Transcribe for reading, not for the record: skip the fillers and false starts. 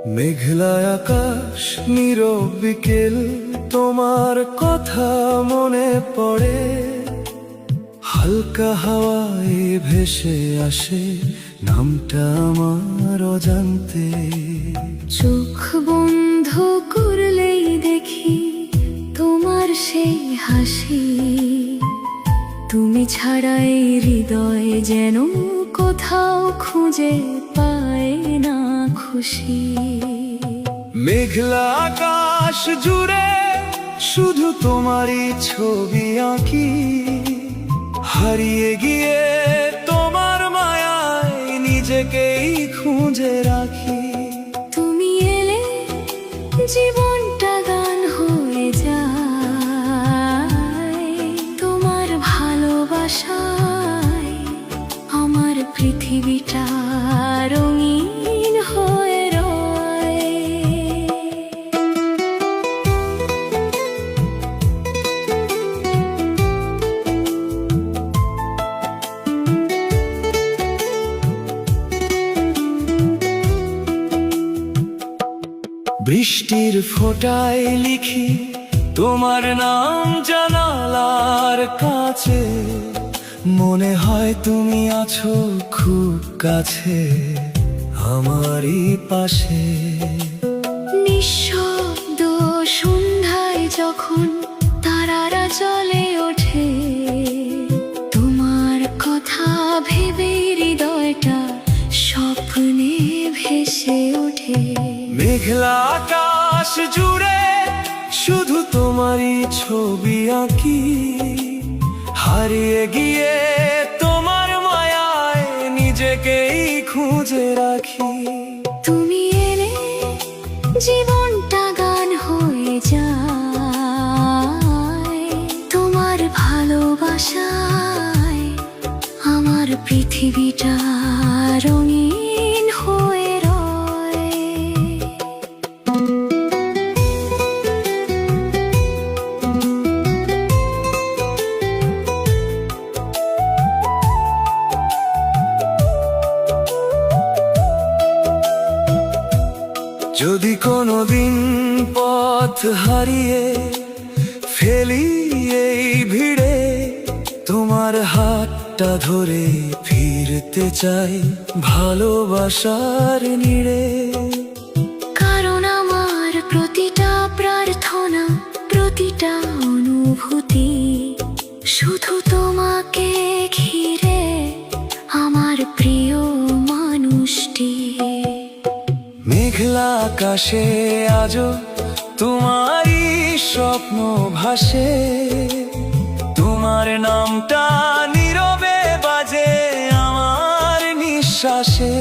মেঘলা আকাশ নীরব বিকেল, তোমার কথা মনে পড়ে। হালকা হাওয়ায় ভেসে আসে নামটা আমার অজান্তে। চোখ বন্ধ করলেই দেখি তোমার সেই হাসি। তুমি ছাড়া এই হৃদয় যেন কোথাও খুঁজে পায় না খুশি। মেঘলা আকাশ জুড়ে শুধু তোমারই ছবি আঁকি, হারিয়ে গিয়ে তোমার মায়ায় নিজেকেই খুঁজে রাখি। তুমি এলে জীবনটা গান হয়ে যায়, তোমার ভালোবাসায় আমার পৃথিবীটা রঙিন হয়ে রয়। বৃষ্টির ফোঁটায় লিখি তোমার নাম জানালার কাছে, মনে হয় তুমি আছো খুব কাছে আমারই পাশে। নিঃশব্দ সন্ধ্যায় যখন তারারা জ্বলে ওঠে, তোমার কথা ভেবে হৃদয়টা স্বপ্নে ভেসে ওঠে। মেঘলা আকাশ জুড়ে শুধু তোমারই ছবি আঁকি, হারিয়ে গিয়ে তোমার মায়ায় নিজেকেই খুঁজে রাখি। তুমি এলে জীবনটা গান হয়ে যায়, তোমার ভালোবাসায় আমার পৃথিবীটা রঙিন হয়ে রয়। যদি কোনোদিন পথ হারিয়ে ফেলি এই ভিড়ে, তোমার হাতটা ধরে ফিরতে চাই ভালোবাসার নিড়ে। কারণ আমার প্রতিটা প্রার্থনা, প্রতিটা অনুভূতি শুধু তোমাকে ঘিরে, আমার প্রিয় মানুষটি। মেঘলা আকাশে আজও তোমারই স্বপ্ন ভাসে, তোমার নামটা নীরবে বাজে আমার নিঃশ্বাসে।